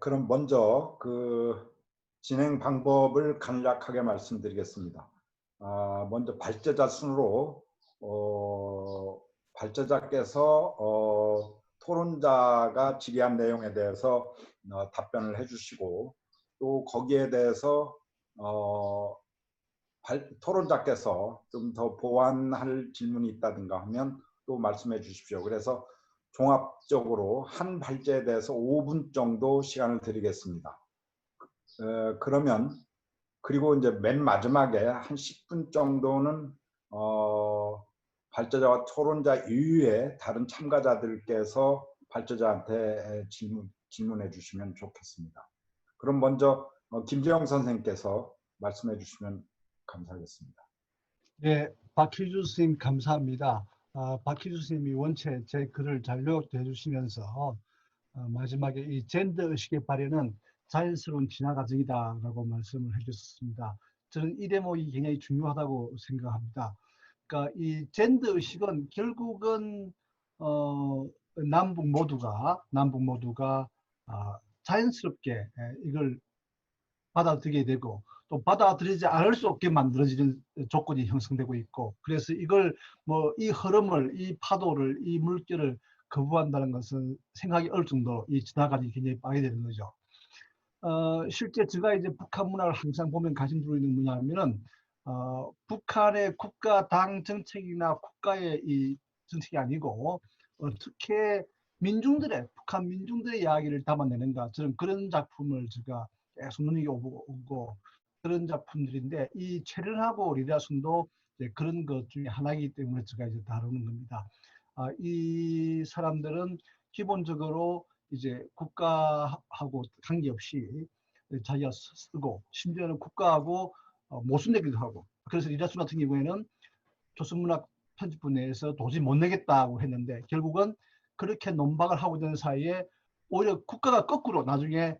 그럼 먼저 그 진행 방법을 간략하게 말씀드리겠습니다. 먼저 발제자 순으로 발제자께서 토론자가 질의한 내용에 대해서 답변을 해주시고, 또 거기에 대해서 토론자께서 좀 더 보완할 질문이 있다든가 하면 또 말씀해 주십시오. 그래서 종합적으로 한 발제에 대해서 5분 정도 시간을 드리겠습니다. 그러면 그리고 이제 맨 마지막에 한 10분 정도는 발제자와 토론자 이외에 다른 참가자들께서 발제자한테 질문해 주시면 좋겠습니다. 그럼 먼저 김재영 선생님께서 말씀해 주시면 감사하겠습니다. 네, 박희주 선생님 감사합니다. 박희주 선생님이 원체 제 글을 잘 요약해 주시면서 마지막에 이 젠더 의식의 발현은 자연스러운 진화 과정이다라고 말씀을 해주셨습니다. 저는 이 대목이 굉장히 중요하다고 생각합니다. 그러니까 이 젠더 의식은 결국은 남북 모두가 자연스럽게 이걸 받아들이게 되고, 또 받아들이지 않을 수 없게 만들어지는 조건이 형성되고 있고, 그래서 이걸 이 흐름을, 이 파도를, 이 물결을 거부한다는 것은 생각이 어려울 정도로 이 진화관이 굉장히 빠르게 되는 거죠. 실제 제가 이제 북한 문화를 항상 보면 관심두고 있는 뭐냐면은 북한의 국가 당 정책이나 국가의 이 정책이 아니고 어떻게 북한 민중들의 이야기를 담아내는가, 저는 그런 작품을 제가 계속 눈여겨보고 그런 작품들인데, 이 최련하고 리다슨도 그런 것 중에 하나이기 때문에 제가 이제 다루는 겁니다. 이 사람들은 기본적으로 이제 국가하고 관계없이 자기가 쓰고, 심지어는 국가하고 모순되기도 하고, 그래서 리다슨 같은 경우에는 조선문학 편집부 내에서 도저히 못 내겠다고 했는데, 결국은 그렇게 논박을 하고 있는 사이에 오히려 국가가 거꾸로 나중에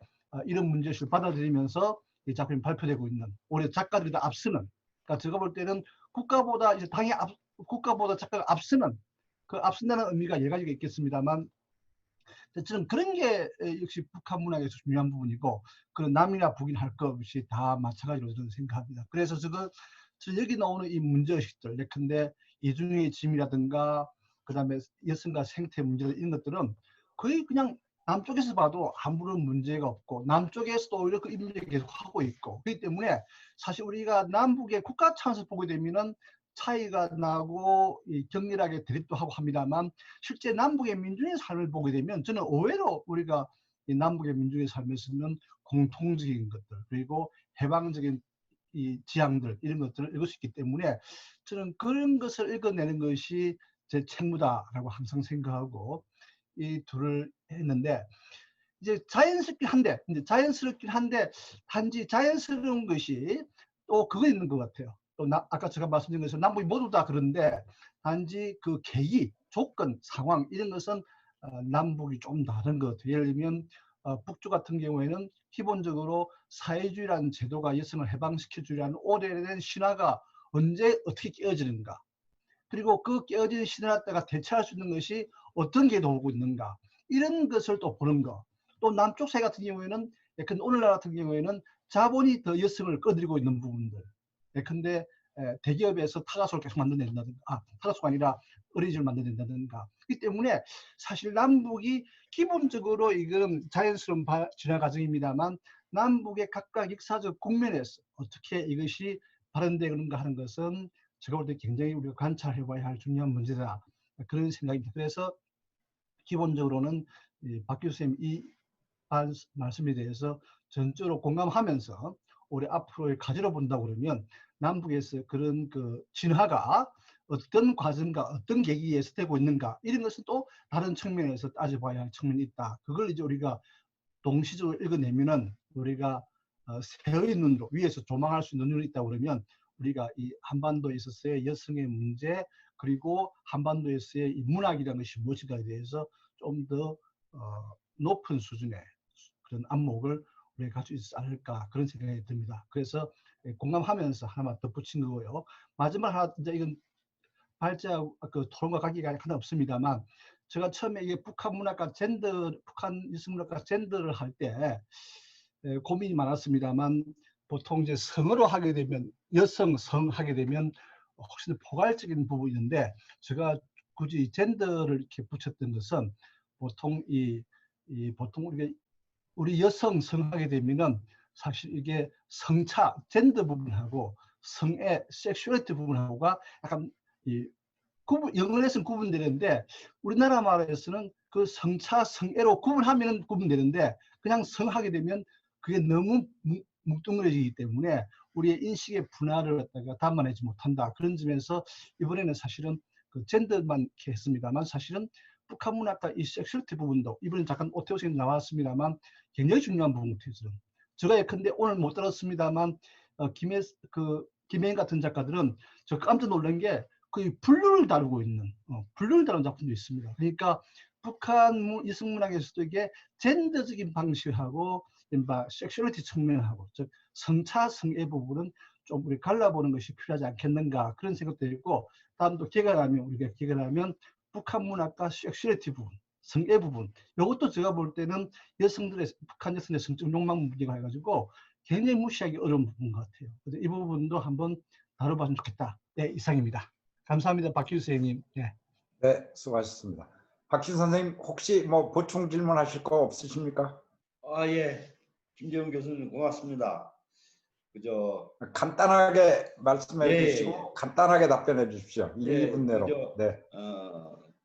이런 문제의식을 받아들이면서 이 작품이 발표되고 있는, 오히려 작가들이 다 앞서는, 그러니까 제가 볼 때는 국가보다 이제 국가보다 작가가 앞서는, 그 앞선다는 의미가 여러 가지가 있겠습니다만, 저는 그런 게 역시 북한 문학에서 중요한 부분이고, 그런 남이나 북이나 할 것 없이 다 마찬가지로 저는 생각합니다. 그래서 저는 여기 나오는 이 문제의식들, 예컨대 이중의 짐이라든가 그다음에 여성과 생태 문제들, 이런 것들은 거의 그냥 남쪽에서 봐도 아무런 문제가 없고, 남쪽에서도 오히려 그 문제를 계속 하고 있고, 그렇기 때문에 사실 우리가 남북의 국가 차원에서 보게 되면은 차이가 나고 격렬하게 대립도 하고 합니다만, 실제 남북의 민중의 삶을 보게 되면 저는 의외로 우리가 이 남북의 민중의 삶에서는 공통적인 것들, 그리고 해방적인 이 지향들, 이런 것들을 읽을 수 있기 때문에 저는 그런 것을 읽어내는 것이 제 책무다라고 항상 생각하고 이 둘을 했는데, 이제 자연스럽긴 한데 단지 자연스러운 것이 또 그거 있는 것 같아요. 또 아까 제가 말씀드린 것처럼 남북이 모두 다 그런데, 단지 그 계기, 조건, 상황, 이런 것은 남북이 좀 다른 것 같아요. 예를 들면 북쪽 같은 경우에는 기본적으로 사회주의라는 제도가 여성을 해방시켜주려는 오래된 신화가 언제 어떻게 깨어지는가, 그리고 그 깨어진 신화가 대체할 수 있는 것이 어떤 게 나오고 있는가, 이런 것을 또 보는 거. 또 남쪽 사회 같은 경우에는, 예컨대 오늘날 같은 경우에는 자본이 더 여성을 끌어들이고 있는 부분들, 예컨대 대기업에서 타가소를 계속 만들어낸다든가, 타가소가 아니라 어린이집을 만들어낸다든가. 그렇기 때문에 사실 남북이 기본적으로 이건 자연스러운 진화 과정입니다만, 남북의 각각 역사적 국면에서 어떻게 이것이 발현되는가 하는 것은 제가 볼 때 굉장히 우리가 관찰해봐야 할 중요한 문제다, 그런 생각입니다. 그래서 기본적으로는 박 교수님 이 말씀에 대해서 전적으로 공감하면서 우리 앞으로의 과제로 본다고 그러면, 남북에서 그런 그 진화가 어떤 과정과 어떤 계기에서 되고 있는가, 이런 것은 또 다른 측면에서 따져봐야 할 측면이 있다. 그걸 이제 우리가 동시적으로 읽어내면은 우리가 새의 눈으로 위에서 조망할 수 있는 눈이 있다고 그러면, 우리가 이 한반도에 있어서의 여성의 문제, 그리고 한반도에서의 이 문학이라는 것이 무엇인가에 대해서 좀 더 높은 수준의 그런 안목을 우리가 가지고 있지 않을까, 그런 생각이 듭니다. 그래서 공감하면서 하나만 덧붙인 거고요. 마지막 하나, 이제 이건 발제하고 그 토론과 관계가 하나 없습니다만, 제가 처음에 이게 북한 문학과 젠더, 북한 이슬문학과 젠더를 할 때 고민이 많았습니다만 보통 이제 성어로 하게 되면 여성 성 하게 되면 훨씬 더 포괄적인 부분인데 제가 굳이 젠더를 이렇게 붙였던 것은 보통 보통 우리 여성 성 하게 되면은 사실 이게 성차 젠더 부분하고 성의 섹슈얼리티 부분하고가 약간 영어에서는 구분되는데 우리나라 말에서는 그 성차 성애로 구분하면 구분되는데 그냥 성하게 되면 그게 너무 뭉뚱그려지기 때문에 우리의 인식의 분할을 갖다가 담아내지 못한다. 그런 점에서 이번에는 사실은 그 젠더만 이렇게 했습니다만 사실은 북한 문학과 이 섹슈얼리티 부분도 이번에 잠깐 오태호 선생님 나왔습니다만 굉장히 중요한 부분 같아요. 제가 예컨대 오늘 못 들었습니다만 김혜인 같은 작가들은 저 깜짝 놀란 게 그 분류를 다루고 있는 분류를 다루는 작품도 있습니다. 그러니까 북한 이승문학에서도 이게 젠더적인 방식하고 섹슈얼리티 측면하고 즉 성차 성애 부분은 좀 우리 갈라보는 것이 필요하지 않겠는가 그런 생각도 있고 다음도 우리가 기획하면 북한 문학과 섹슈얼리티 부분 성애 부분 이것도 제가 볼 때는 북한 여성의 성적 욕망 문제가 해가지고 굉장히 무시하기 어려운 부분 같아요. 그래서 이 부분도 한번 다뤄봤으면 좋겠다. 네, 이상입니다. 감사합니다. 박규 선생님. 네. 네, 수고하셨습니다. 박신 선생님 혹시 뭐 보충 질문하실 거 없으십니까? 예. 김재훈 교수님 고맙습니다. 그저 간단하게 말씀해 예, 주시고 간단하게 답변해 주십시오. 1, 2분 내로. 그저 네.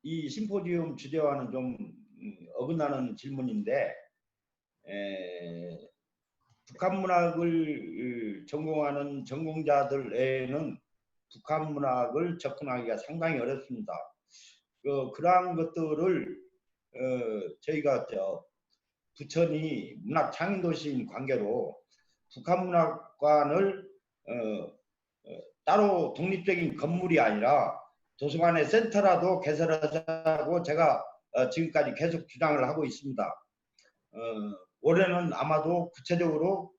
이 심포지움 주제와는 좀 어긋나는 질문인데 북한 문학을 전공하는 전공자들 외에는 북한 문학을 접근하기가 상당히 어렵습니다. 그러한 것들을 저희가 부천이 문학 창의도시인 관계로 북한 문학관을 따로 독립적인 건물이 아니라 도서관의 센터라도 개설하자고 제가 지금까지 계속 주장을 하고 있습니다. 올해는 아마도 구체적으로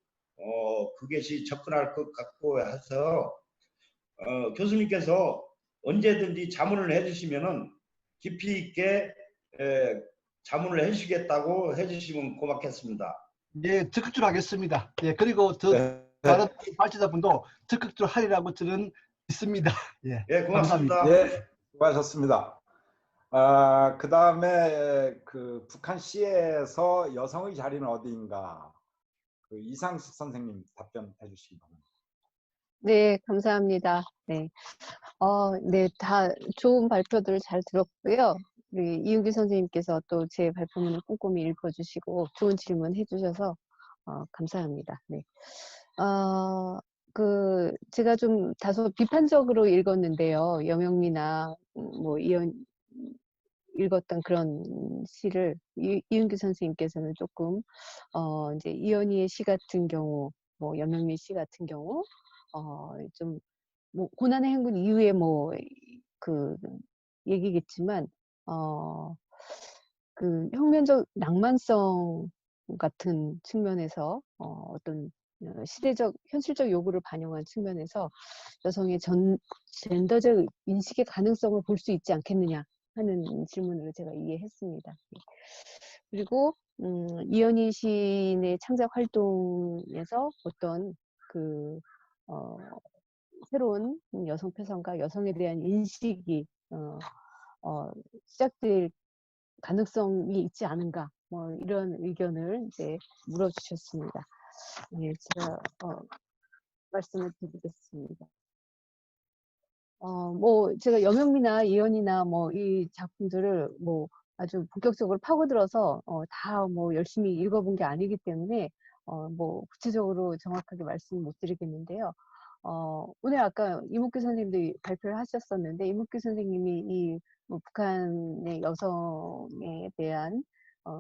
그것이 접근할 것 같고 해서 교수님께서 언제든지 자문을 해주시면은 깊이 있게 자문을 해주시겠다고 해주시면 고맙겠습니다. 예, 적극적으로 하겠습니다. 예, 그리고 네. 다른 발제자분도 적극적으로 하리라고 저는 믿습니다. 예, 예, 고맙습니다. 감사합니다. 예, 수고하셨습니다. 그 다음에 그 북한 시에서 여성의 자리는 어디인가? 그 이상숙 선생님 답변해 주시기 바랍니다. 네, 감사합니다. 네. 네, 다 좋은 발표들 잘 들었고요. 우리 이은규 선생님께서 또 제 발표문을 꼼꼼히 읽어주시고 좋은 질문 해주셔서 감사합니다. 네. 제가 좀 다소 비판적으로 읽었는데요. 여명미나 뭐 읽었던 그런 시를 이은규 선생님께서는 조금 이제 이연희의 시 같은 경우, 뭐 여명미 시 같은 경우 좀 뭐 고난의 행군 이후에 뭐 그 얘기겠지만 그 혁명적 낭만성 같은 측면에서 어떤 시대적 현실적 요구를 반영한 측면에서 여성의 젠더적 인식의 가능성을 볼 수 있지 않겠느냐 하는 질문을 제가 이해했습니다. 그리고 이연희 시인의 창작 활동에서 어떤 그 새로운 여성 표현과 여성에 대한 인식이 시작될 가능성이 있지 않은가, 뭐 이런 의견을 이제 물어주셨습니다. 네, 제가 말씀을 드리겠습니다. 뭐 제가 여명미나 이연이나 뭐 이 작품들을 뭐 아주 본격적으로 파고들어서 다 뭐 열심히 읽어본 게 아니기 때문에 뭐 구체적으로 정확하게 말씀 못 드리겠는데요. 오늘 아까 이목규 선생님도 발표를 하셨었는데 이목규 선생님이 뭐 북한의 여성에 대한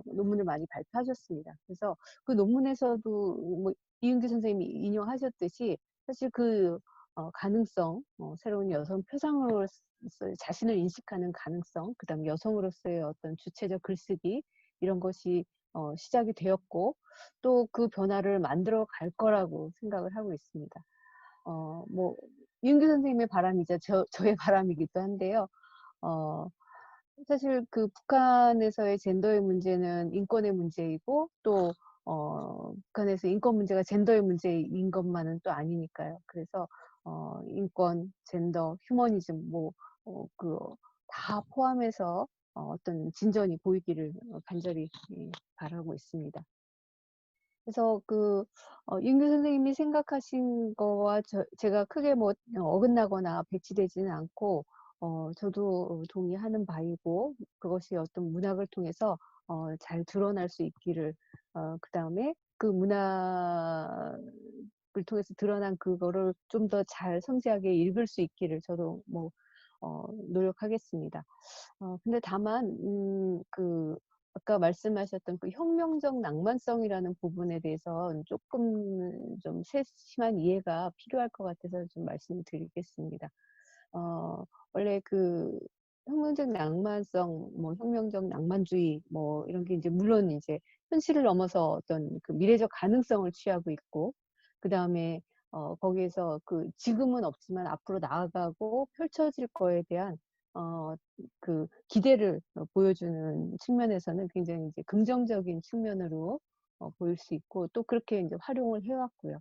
논문을 많이 발표하셨습니다. 그래서 그 논문에서도 뭐 이은규 선생님이 인용하셨듯이 사실 그 가능성, 새로운 여성 표상으로서 자신을 인식하는 가능성, 그 다음에 여성으로서의 어떤 주체적 글쓰기 이런 것이 시작이 되었고 또 그 변화를 만들어 갈 거라고 생각을 하고 있습니다. 뭐 이은규 선생님의 바람이자 저의 바람이기도 한데요. 사실 그 북한에서의 젠더의 문제는 인권의 문제이고 또 북한에서 인권 문제가 젠더의 문제인 것만은 또 아니니까요. 그래서 인권, 젠더, 휴머니즘 그 다 포함해서 어떤 진전이 보이기를 간절히 바라고 있습니다. 그래서 윤규 선생님이 생각하신 거와 제가 크게 어긋나거나 배치되지는 않고 저도 동의하는 바이고 그것이 어떤 문학을 통해서 잘 드러날 수 있기를 그다음에 그 문학을 통해서 드러난 그거를 좀 더 잘 섬세하게 읽을 수 있기를 저도 노력하겠습니다. 근데 다만 아까 말씀하셨던 그 혁명적 낭만성이라는 부분에 대해서 조금 좀 세심한 이해가 필요할 것 같아서 좀 말씀을 드리겠습니다. 원래 혁명적 낭만성, 혁명적 낭만주의, 이런 게 이제 물론 이제 현실을 넘어서 어떤 그 미래적 가능성을 취하고 있고, 그 다음에 거기에서 지금은 없지만 앞으로 나아가고 펼쳐질 거에 대한 기대를 보여주는 측면에서는 굉장히 이제 긍정적인 측면으로 보일 수 있고 또 그렇게 이제 활용을 해왔고요.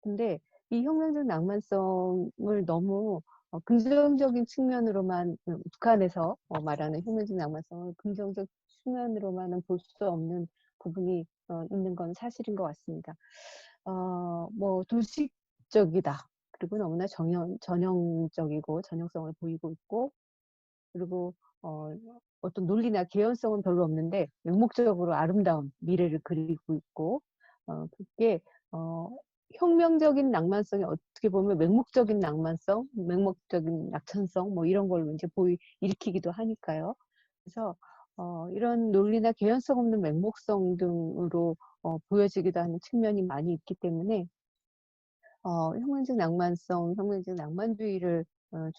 근데 이 혁명적 낭만성을 너무 긍정적인 측면으로만 북한에서 말하는 혁명적 낭만성을 긍정적 측면으로만은 볼 수 없는 부분이 있는 건 사실인 것 같습니다. 도식적이다. 그리고 너무나 전형적이고 전형성을 보이고 있고 그리고 어떤 논리나 개연성은 별로 없는데 맹목적으로 아름다운 미래를 그리고 있고 그게 혁명적인 낭만성이 어떻게 보면 맹목적인 낭만성, 맹목적인 낙천성 이런 걸로 이제 일으키기도 하니까요. 그래서 이런 논리나 개연성 없는 맹목성 등으로 보여지기도 하는 측면이 많이 있기 때문에 혁명적 낭만성, 혁명적 낭만주의를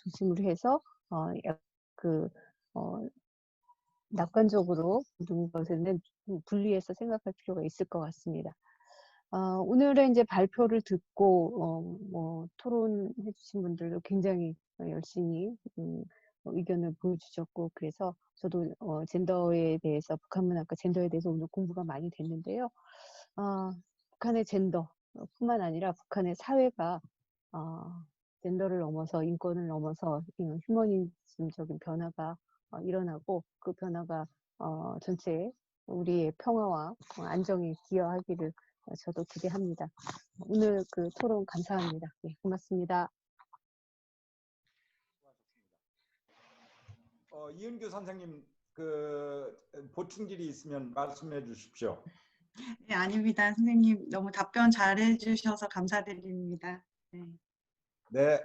중심으로 해서 낙관적으로 모든 것에는 분리해서 생각할 필요가 있을 것 같습니다. 오늘의 이제 발표를 듣고 토론해 주신 분들도 굉장히 열심히 의견을 보여주셨고 그래서 저도 젠더에 대해서 북한문학과 젠더에 대해서 오늘 공부가 많이 됐는데요. 북한의 젠더뿐만 아니라 북한의 사회가 젠더를 넘어서 인권을 넘어서 휴머니즘적인 변화가 일어나고 그 변화가 전체 우리의 평화와 안정에 기여하기를 저도 기대합니다. 오늘 토론 감사합니다. 네, 고맙습니다. 이은규 선생님 보충질이 있으면 말씀해 주십시오. 네, 아닙니다. 선생님 너무 답변 잘해 주셔서 감사드립니다. 네,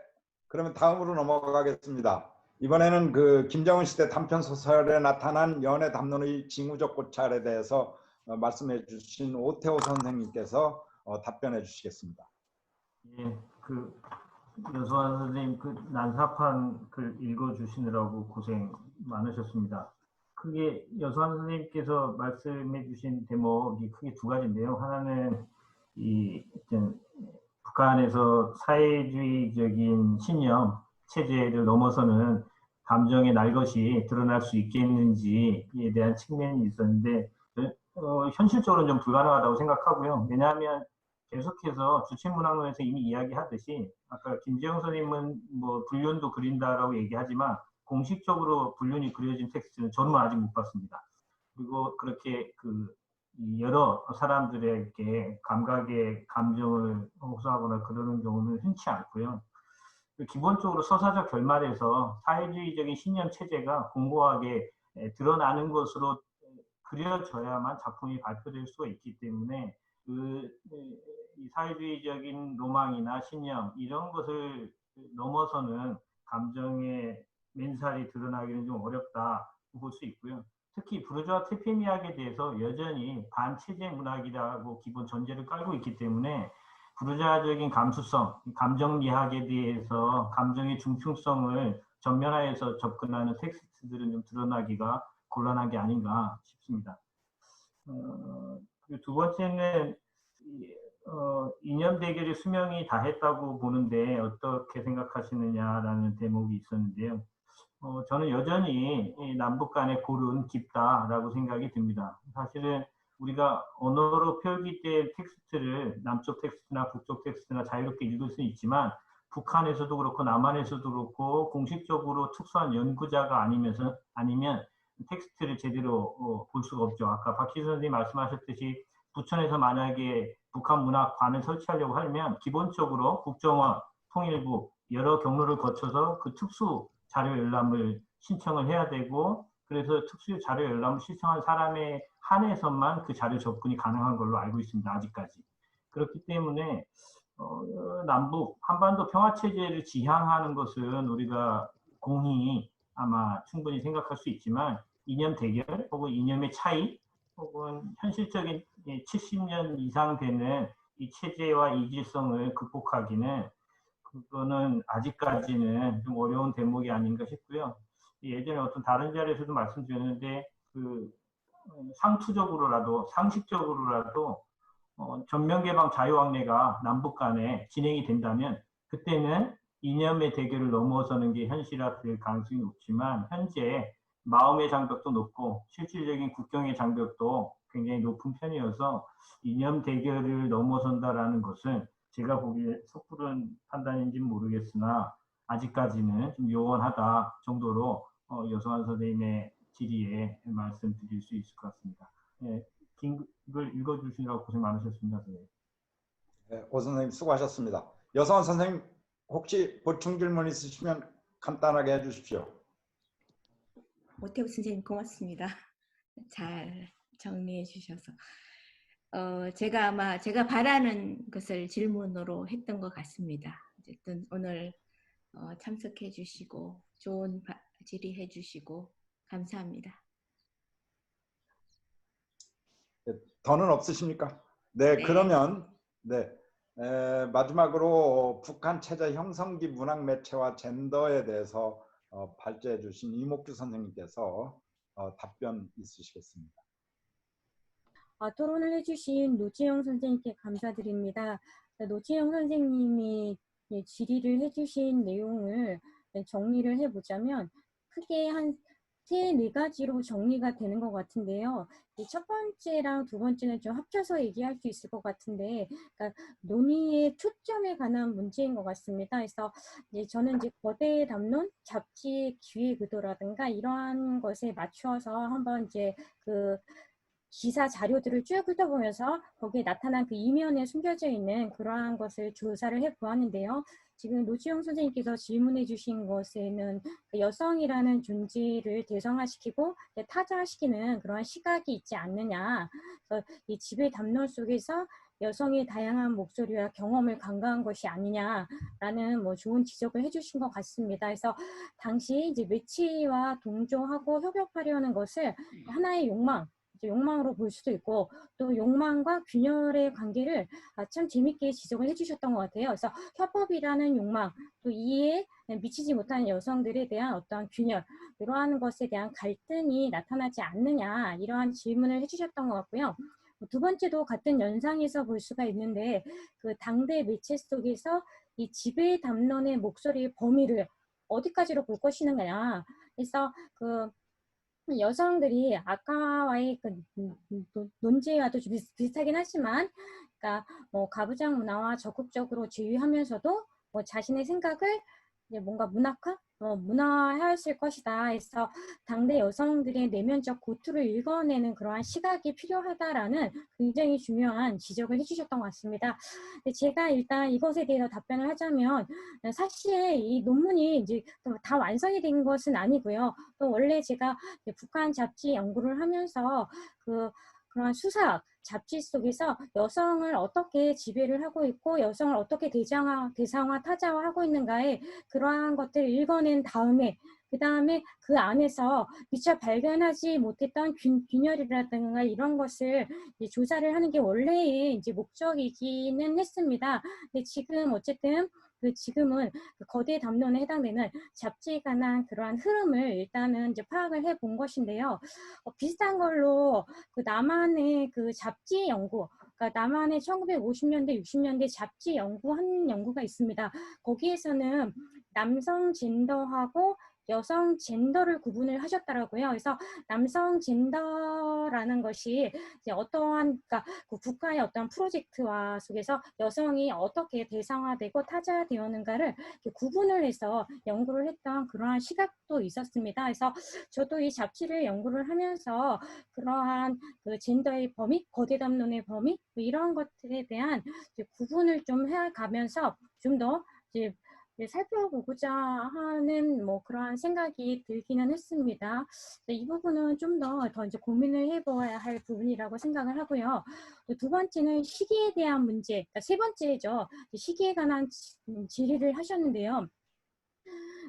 그러면 다음으로 넘어가겠습니다. 이번에는 김정은 시대 단편 소설에 나타난 연애 담론의 징후적 고찰에 대해서 말씀해 주신 오태호 선생님께서 답변해 주시겠습니다. 예, 여수환 선생님 난사판 글 읽어주시느라고 고생 많으셨습니다. 크게 여수환 선생님께서 말씀해 주신 대목이 크게 두 가지인데요. 하나는 북한에서 사회주의적인 신념 체제를 넘어서는 감정의 날것이 드러날 수 있겠는지에 대한 측면이 있었는데 현실적으로는 좀 불가능하다고 생각하고요. 왜냐하면 계속해서 주체문학론에서 이미 이야기하듯이 아까 김재영 선생님은 불륜도 그린다라고 얘기하지만 공식적으로 불륜이 그려진 텍스트는 저는 아직 못 봤습니다. 그리고 그렇게 여러 사람들에게 감각의 감정을 호소하거나 그러는 경우는 흔치 않고요. 기본적으로 서사적 결말에서 사회주의적인 신념 체제가 공고하게 드러나는 것으로 그려져야만 작품이 발표될 수가 있기 때문에 이 사회주의적인 로망이나 신념 이런 것을 넘어서는 감정의 맨살이 드러나기는 좀 어렵다 볼 수 있고요. 특히 부르주아 퇴폐미학에 대해서 여전히 반체제 문학이라고 기본 전제를 깔고 있기 때문에 부르주아적인 감수성, 감정미학에 대해서 감정의 중충성을 전면화해서 접근하는 텍스트들은 좀 드러나기가 곤란한 게 아닌가 싶습니다. 그리고 두 번째는 이념 대결의 수명이 다했다고 보는데 어떻게 생각하시느냐라는 대목이 있었는데요. 저는 여전히 이 남북 간의 골은 깊다라고 생각이 듭니다. 사실은 우리가 언어로 표기된 텍스트를 남쪽 텍스트나 북쪽 텍스트나 자유롭게 읽을 수는 있지만 북한에서도 그렇고 남한에서도 그렇고 공식적으로 특수한 연구자가 아니면 텍스트를 제대로 볼 수가 없죠. 아까 박희수 선생님이 말씀하셨듯이 부천에서 만약에 북한 문학관을 설치하려고 하면 기본적으로 국정원, 통일부 여러 경로를 거쳐서 그 특수 자료 열람을 신청을 해야 되고 그래서 특수 자료 열람을 신청한 사람에 한해서만 그 자료 접근이 가능한 걸로 알고 있습니다. 아직까지. 그렇기 때문에 남북 한반도 평화 체제를 지향하는 것은 우리가 공히 아마 충분히 생각할 수 있지만 이념 대결 혹은 이념의 차이 혹은 현실적인 70년 이상 되는 이 체제와 이질성을 극복하기는 그거는 아직까지는 좀 어려운 대목이 아닌가 싶고요. 예전에 어떤 다른 자리에서도 말씀드렸는데 그 상투적으로라도 상식적으로라도 전면개방 자유왕래가 남북 간에 진행이 된다면 그때는 이념의 대결을 넘어서는 게 현실화될 가능성이 높지만 현재 마음의 장벽도 높고 실질적인 국경의 장벽도 굉장히 높은 편이어서 이념 대결을 넘어선다라는 것은 제가 보기에 섣부른 판단인지는 모르겠으나 아직까지는 좀 요원하다 정도로 여성한 선생님의 질의에 말씀드릴 수 있을 것 같습니다. 네, 긴 글 읽어주시느라고 고생 많으셨습니다. 선생님. 네, 오 선생님 수고하셨습니다. 여성한 선생님 혹시 보충 질문 있으시면 간단하게 해주십시오. 오태우 선생님 고맙습니다. 잘 정리해 주셔서. 제가 아마 제가 바라는 것을 질문으로 했던 것 같습니다. 어쨌든 오늘 참석해 주시고 좋은 질의해 주시고 감사합니다. 더는 없으십니까? 네, 네. 그러면 네, 마지막으로 북한 체제 형성기 문학 매체와 젠더에 대해서 발제해 주신 이목규 선생님께서 답변 있으시겠습니다. 토론을 해주신 노지영 선생님께 감사드립니다. 노지영 선생님이 질의를 해주신 내용을 정리를 해보자면 크게 한 3-4가지로 정리가 되는 것 같은데요. 첫 번째랑 두 번째는 좀 합쳐서 얘기할 수 있을 것 같은데, 그러니까 논의의 초점에 관한 문제인 것 같습니다. 그래서 저는 거대 담론, 잡지 기획 의도라든가 이러한 것에 맞춰서 한번 그 기사 자료들을 쭉 훑어보면서 거기에 나타난 그 이면에 숨겨져 있는 그러한 것을 조사를 해보았는데요. 지금 노지영 선생님께서 질문해 주신 것에는 여성이라는 존재를 대성화시키고 타자화시키는 그러한 시각이 있지 않느냐. 그래서 이 지배 담론 속에서 여성의 다양한 목소리와 경험을 강조한 것이 아니냐라는 좋은 지적을 해주신 것 같습니다. 그래서 당시 매체와 동조하고 협업하려는 것을 하나의 욕망으로 볼 수도 있고 또 욕망과 균열의 관계를 참 재밌게 지적을 해주셨던 것 같아요. 그래서 협업이라는 욕망, 또 이해에 미치지 못하는 여성들에 대한 어떤 균열, 이러한 것에 대한 갈등이 나타나지 않느냐 이러한 질문을 해주셨던 것 같고요. 두 번째도 같은 연상에서 볼 수가 있는데 그 당대 매체 속에서 이 지배 담론의 목소리의 범위를 어디까지로 볼 것이냐. 그래서 여성들이 아까와의 논제와도 좀 비슷하긴 하지만, 그러니까 가부장 문화와 적극적으로 제휴하면서도 자신의 생각을 뭔가 문화화했을 것이다. 해서 당대 여성들의 내면적 고투를 읽어내는 그러한 시각이 필요하다라는 굉장히 중요한 지적을 해주셨던 것 같습니다. 제가 일단 이것에 대해서 답변을 하자면 사실 이 논문이 이제 다 완성이 된 것은 아니고요. 또 원래 제가 북한 잡지 연구를 하면서 그런 수사학 잡지 속에서 여성을 어떻게 지배를 하고 있고 여성을 어떻게 대상화, 타자화하고 있는가에 그러한 것들을 읽어낸 다음에 그 다음에 그 안에서 미처 발견하지 못했던 균열이라든가 이런 것을 조사를 하는 게 원래의 이제 목적이기는 했습니다. 근데 지금 어쨌든 지금은 거대 담론에 해당되는 잡지에 관한 그러한 흐름을 일단은 이제 파악을 해본 것인데요. 비슷한 걸로 남한의 잡지 연구, 그러니까 남한의 1950년대, 60년대 잡지 연구가 있습니다. 거기에서는 남성 젠더하고 여성 젠더를 구분을 하셨더라고요. 그래서 남성 젠더라는 것이 이제 어떠한, 그러니까 그 국가의 어떤 프로젝트와 속에서 여성이 어떻게 대상화되고 타자되었는가를 구분을 해서 연구를 했던 그러한 시각도 있었습니다. 그래서 저도 이 잡지를 연구를 하면서 그러한 그 젠더의 범위, 거대 담론의 범위, 이런 것들에 대한 구분을 좀 해가면서 좀 더 이제 살펴보고자 하는 뭐 그러한 생각이 들기는 했습니다. 이 부분은 좀 더 이제 고민을 해봐야 할 부분이라고 생각을 하고요. 두 번째는 시기에 대한 문제, 그러니까 세 번째죠. 시기에 관한 질의를 하셨는데요.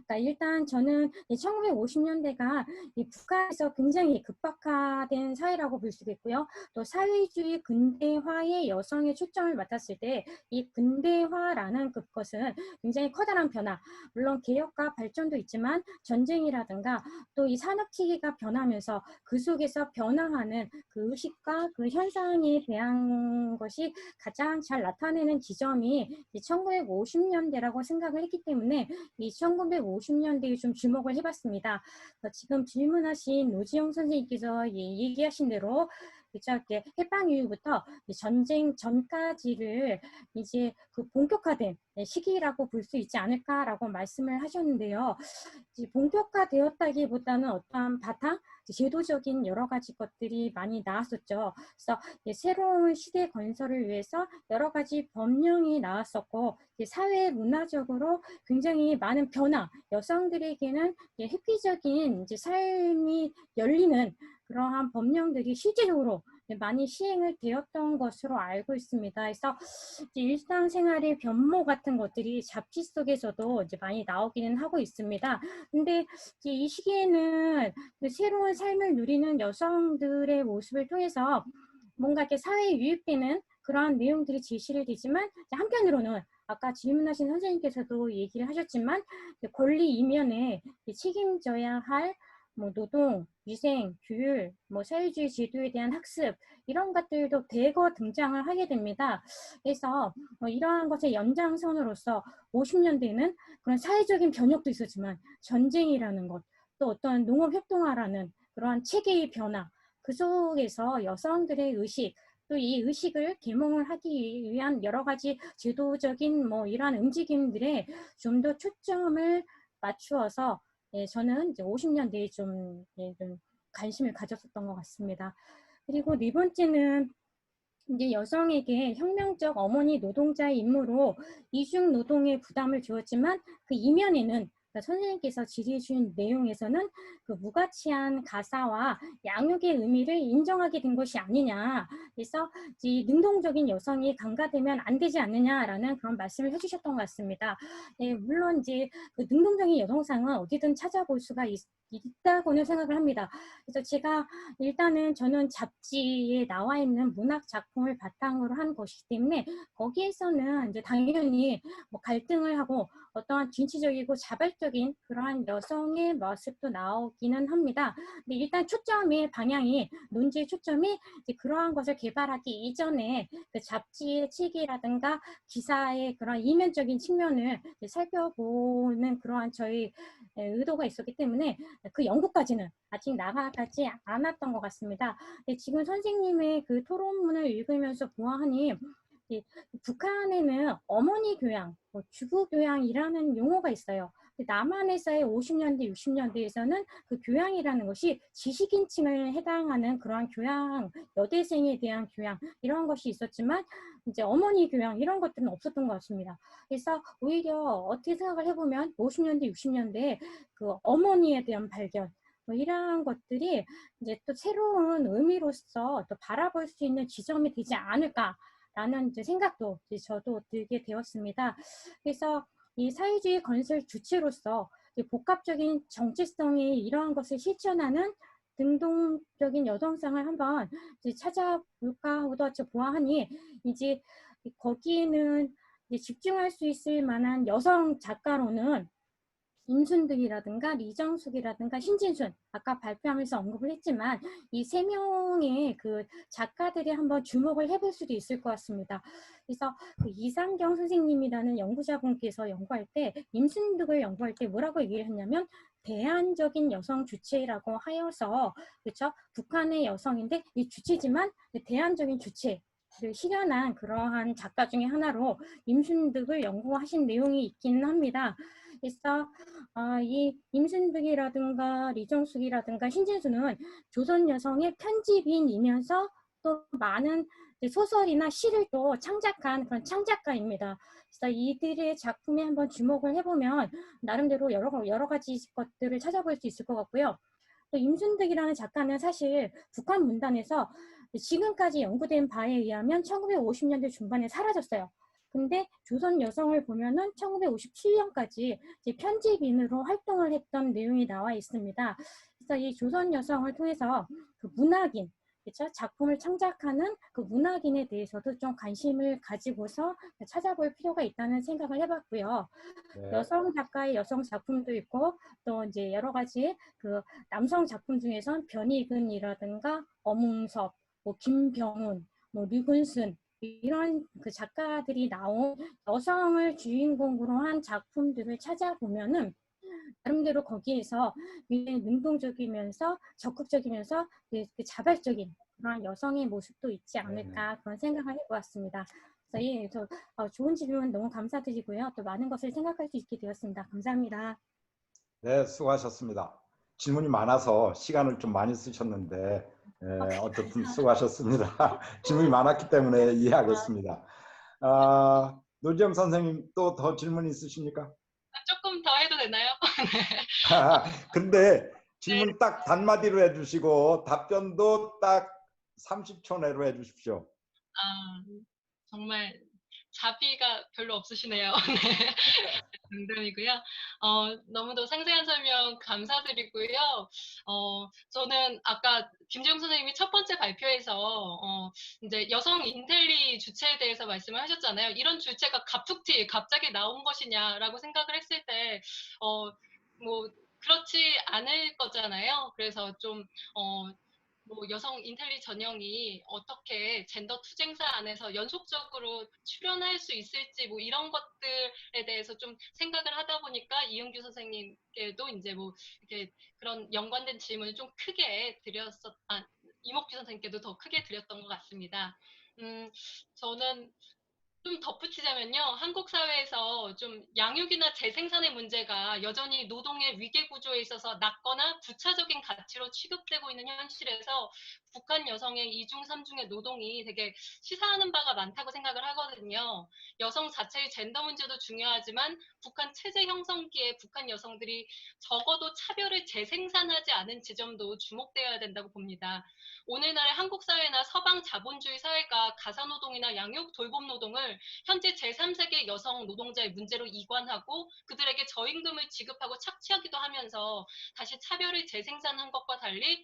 그러니까 일단 저는 1950년대가 이 국가에서 굉장히 급박화된 사회라고 볼 수가 있고요. 또 사회주의 근대화의 여성의 초점을 맡았을 때 이 근대화라는 그것은 굉장히 커다란 변화, 물론 개혁과 발전도 있지만 전쟁이라든가 또 이 산업체계가 변하면서 그 속에서 변화하는 그 의식과 그 현상에 대한 것이 가장 잘 나타내는 지점이 1950년대라고 생각을 했기 때문에 이 1950년대에 좀 주목을 해봤습니다. 지금 질문하신 노지영 선생님께서 얘기하신 대로 이렇게 해방 이후부터 전쟁 전까지를 이제 그 본격화된 시기라고 볼 수 있지 않을까라고 말씀을 하셨는데요. 본격화되었다기보다는 어떠한 바탕, 제도적인 여러 가지 것들이 많이 나왔었죠. 그래서 새로운 시대 건설을 위해서 여러 가지 법령이 나왔었고 사회 문화적으로 굉장히 많은 변화, 여성들에게는 획기적인 이제 삶이 열리는 그러한 법령들이 실제적으로 많이 시행을 되었던 것으로 알고 있습니다. 그래서 일상생활의 변모 같은 것들이 잡지 속에서도 이제 많이 나오기는 하고 있습니다. 근데 이 시기에는 새로운 삶을 누리는 여성들의 모습을 통해서 뭔가 이렇게 사회에 유입되는 그런 내용들이 제시를 되지만 한편으로는 아까 질문하신 선생님께서도 얘기를 하셨지만 권리 이면에 책임져야 할 뭐 노동, 위생, 규율, 뭐 사회주의 제도에 대한 학습 이런 것들도 대거 등장을 하게 됩니다. 그래서 이러한 것의 연장선으로서 50년대에는 그런 사회적인 변혁도 있었지만 전쟁이라는 것, 또 어떤 농업협동화라는 그러한 체계의 변화, 그 속에서 여성들의 의식, 또 이 의식을 계몽을 하기 위한 여러 가지 제도적인 뭐 이러한 움직임들에 좀 더 초점을 맞추어서 저는 이제 50년대에 좀 관심을 가졌었던 것 같습니다. 그리고 네 번째는 이제 여성에게 혁명적 어머니 노동자의 임무로 이중 노동의 부담을 주었지만 그 이면에는 선생님께서 질의해 주신 내용에서는 그 무가치한 가사와 양육의 의미를 인정하게 된 것이 아니냐. 그래서 이 능동적인 여성이 강가되면 안 되지 않느냐라는 그런 말씀을 해주셨던 것 같습니다. 물론 이제 그 능동적인 여성상은 어디든 찾아볼 수가 있다고는 생각을 합니다. 그래서 제가 일단은 저는 잡지에 나와 있는 문학 작품을 바탕으로 한 것이기 때문에 거기에서는 이제 당연히 뭐 갈등을 하고 어떠한 진취적이고 자발적인 그러한 여성의 모습도 나오기는 합니다. 근데 일단 초점의 방향이 논지의 초점이 이제 그러한 것을 개발하기 이전에 그 잡지의 체계라든가 기사의 그런 이면적인 측면을 살펴보는 그러한 저희 의도가 있었기 때문에 그 연구까지는 아직 나가지 않았던 것 같습니다. 지금 선생님의 그 토론문을 읽으면서 보아하니 북한에는 어머니 교양, 주부 교양이라는 용어가 있어요. 남한에서의 50년대, 60년대에서는 그 교양이라는 것이 지식인층을 해당하는 그러한 교양, 여대생에 대한 교양 이런 것이 있었지만 이제 어머니 교양 이런 것들은 없었던 것 같습니다. 그래서 오히려 어떻게 생각을 해보면 50년대, 60년대에 그 어머니에 대한 발견 뭐 이러한 것들이 이제 또 새로운 의미로서 또 바라볼 수 있는 지점이 되지 않을까라는 이제 생각도 이제 저도 들게 되었습니다. 그래서 이 사회주의 건설 주체로서 복합적인 정체성이 이러한 것을 실천하는 능동적인 여성상을 한번 이제 찾아볼까 하고도 보아하니 이제 거기에는 이제 집중할 수 있을 만한 여성 작가로는 임순득이라든가 리정숙이라든가 신진순 아까 발표하면서 언급을 했지만 이 세 명의 그 작가들이 한번 주목을 해볼 수도 있을 것 같습니다. 그래서 그 이상경 선생님이라는 연구자분께서 연구할 때 임순득을 연구할 때 뭐라고 얘기를 했냐면 대안적인 여성 주체라고 하여서 그렇죠? 북한의 여성인데 이 주체지만 대안적인 주체를 실현한 그러한 작가 중에 하나로 임순득을 연구하신 내용이 있기는 합니다. 그래서 이 임순득이라든가 리정숙이라든가 신진수는 조선 여성의 편집인이면서 또 많은 소설이나 시를 또 창작한 그런 창작가입니다. 그래서 이들의 작품에 한번 주목을 해보면 나름대로 여러 가지 것들을 찾아볼 수 있을 것 같고요. 또 임순득이라는 작가는 사실 북한 문단에서 지금까지 연구된 바에 의하면 1950년대 중반에 사라졌어요. 근데 조선 여성을 보면은 1957년까지 편집인으로 활동을 했던 내용이 나와 있습니다. 그래서 이 조선 여성을 통해서 그 문학인, 그렇죠? 작품을 창작하는 그 문학인에 대해서도 좀 관심을 가지고서 찾아볼 필요가 있다는 생각을 해봤고요. 네. 여성 작가의 여성 작품도 있고 또 이제 여러 가지 그 남성 작품 중에선 변희근이라든가 엄웅섭, 뭐 김병훈, 뭐 류근순 이런 그 작가들이 나온 여성을 주인공으로 한 작품들을 찾아보면은 나름대로 거기에서 능동적이면서 적극적이면서 그 자발적인 그런 여성의 모습도 있지 않을까 그런 생각을 해보았습니다. 그래서 좋은 질문 너무 감사드리고요. 또 많은 것을 생각할 수 있게 되었습니다. 감사합니다. 네, 수고하셨습니다. 질문이 많아서 시간을 좀 많이 쓰셨는데 어쨌든 수고하셨습니다. 질문이 많았기 때문에 이해하겠습니다. 노지영 선생님 또 더 질문 있으십니까? 조금 더 해도 되나요? 근데 질문 딱 단마디로 해주시고 답변도 딱 30초 내로 해주십시오. 정말 자비가 별로 없으시네요. 네. 농담이고요. 너무도 상세한 설명 감사드리고요. 저는 아까 김재웅 선생님이 첫 번째 발표에서 이제 여성 인텔리 주체에 대해서 말씀을 하셨잖아요. 이런 주체가 갑자기 나온 것이냐라고 생각을 했을 때, 뭐 그렇지 않을 거잖아요. 그래서 좀 뭐 여성 인텔리 전형이 어떻게 젠더 투쟁사 안에서 연속적으로 출연할 수 있을지 뭐 이런 것들에 대해서 좀 생각을 하다 보니까 이은규 선생님께도 이제 뭐 이렇게 그런 연관된 질문을 좀 크게 이목규 선생님께도 더 크게 드렸던 것 같습니다. 저는 좀 덧붙이자면요. 한국 사회에서 좀 양육이나 재생산의 문제가 여전히 노동의 위계 구조에 있어서 낮거나 부차적인 가치로 취급되고 있는 현실에서 북한 여성의 2중, 3중의 노동이 되게 시사하는 바가 많다고 생각을 하거든요. 여성 자체의 젠더 문제도 중요하지만 북한 체제 형성기에 북한 여성들이 적어도 차별을 재생산하지 않은 지점도 주목되어야 된다고 봅니다. 오늘날의 한국 사회나 서방 자본주의 사회가 가사노동이나 양육, 돌봄 노동을 현재 제3세계 여성 노동자의 문제로 이관하고 그들에게 저임금을 지급하고 착취하기도 하면서 다시 차별을 재생산한 것과 달리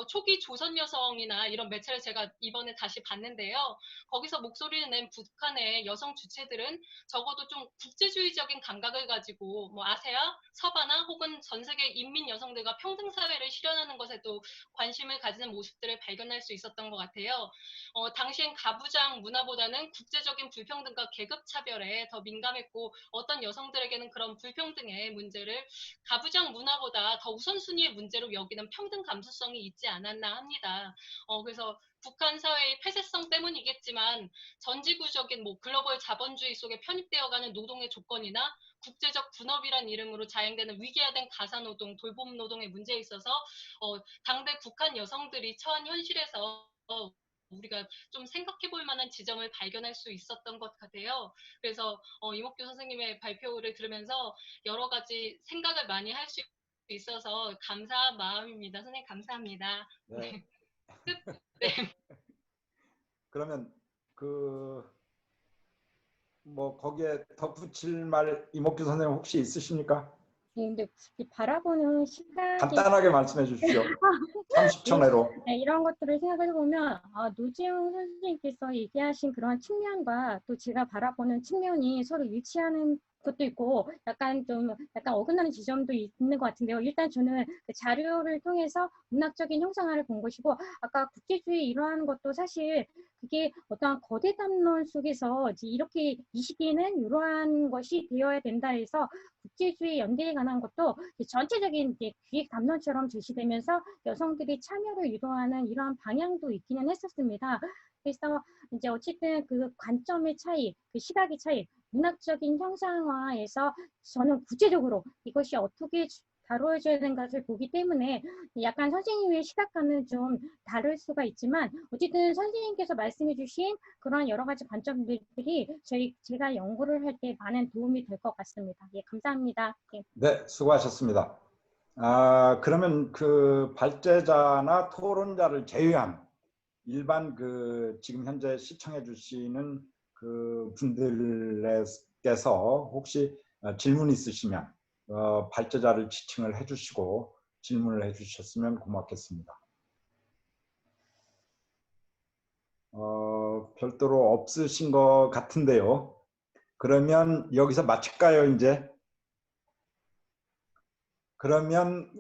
초기 조선 여성이나 이런 매체를 제가 이번에 다시 봤는데요. 거기서 목소리를 낸 북한의 여성 주체들은 적어도 좀 국제주의적인 감각을 가지고 뭐 아세아, 서바나 혹은 전 세계 인민 여성들과 평등 사회를 실현하는 것에도 관심을 가지는 모습들을 발견할 수 있었던 것 같아요. 당시엔 가부장 문화보다는 국제적인 불평등과 계급 차별에 더 민감했고 어떤 여성들에게는 그런 불평등의 문제를 가부장 문화보다 더 우선순위의 문제로 여기는 평등 감수성이 있지 않았나 합니다. 그래서 북한 사회의 폐쇄성 때문이겠지만 전지구적인 뭐 글로벌 자본주의 속에 편입되어가는 노동의 조건이나 국제적 분업이란 이름으로 자행되는 위계화된 가사노동, 돌봄 노동의 문제에 있어서 당대 북한 여성들이 처한 현실에서 우리가 좀 생각해 볼 만한 지점을 발견할 수 있었던 것 같아요. 그래서 이목규 선생님의 발표를 들으면서 여러 가지 생각을 많이 할 수 있어서 감사한 마음입니다. 선생님 감사합니다. 네. 네. 그러면 뭐 거기에 덧붙일 말 이목규 선생님 혹시 있으십니까? 네, 근데 바라보는 시각이 간단하게 말씀해 주십시오. 30초 내로. 네, 이런 것들을 생각해 보면 노지용 선생님께서 얘기하신 그런 측면과 또 제가 바라보는 측면이 서로 일치하는 것도 있고 약간 어긋나는 지점도 있는 것 같은데요. 일단 저는 그 자료를 통해서 문학적인 형상화를 본 것이고 아까 국제주의 이러한 것도 사실 그게 어떠한 거대 담론 속에서 이제 이렇게 이 시기에는 이러한 것이 되어야 된다 해서 국제주의 연대에 관한 것도 전체적인 이제 기획 담론처럼 제시되면서 여성들이 참여를 유도하는 이러한 방향도 있기는 했었습니다. 그래서 이제 어쨌든 그 관점의 차이, 그 시각의 차이, 문학적인 형상화에서 저는 구체적으로 이것이 어떻게 다루어져야 되는 것을 보기 때문에 약간 선생님의 시각과는 좀 다를 수가 있지만 어쨌든 선생님께서 말씀해 주신 그런 여러 가지 관점들이 제가 연구를 할 때 많은 도움이 될 것 같습니다. 예, 감사합니다. 예. 네, 수고하셨습니다. 그러면 그 발제자나 토론자를 제외한 일반 지금 현재 시청해 주시는 그 분들께서 혹시 질문 있으시면 발제자를 지칭을 해 주시고 질문을 해 주셨으면 고맙겠습니다. 별도로 없으신 것 같은데요. 그러면 여기서 마칠까요, 이제? 그러면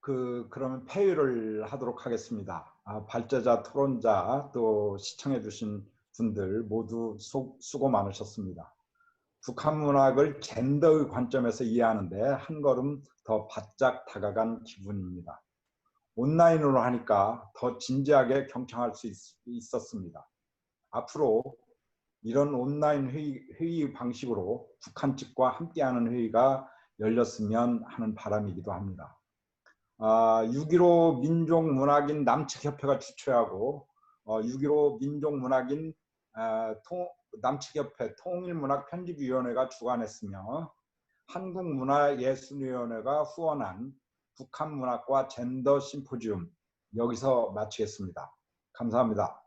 그러면 폐유를 하도록 하겠습니다. 발제자, 토론자, 또 시청해 주신 분들 모두 수고 많으셨습니다. 북한 문학을 젠더의 관점에서 이해하는데 한 걸음 더 바짝 다가간 기분입니다. 온라인으로 하니까 더 진지하게 경청할 수 있었습니다. 앞으로 이런 온라인 회의 방식으로 북한 측과 함께하는 회의가 열렸으면 하는 바람이기도 합니다. 6.15 민족문학인 남측협회가 주최하고 6.15 민족문학인 남측협회 통일문학편집위원회가 주관했으며 한국문화예술위원회가 후원한 북한 문학과 젠더 심포지움 여기서 마치겠습니다. 감사합니다.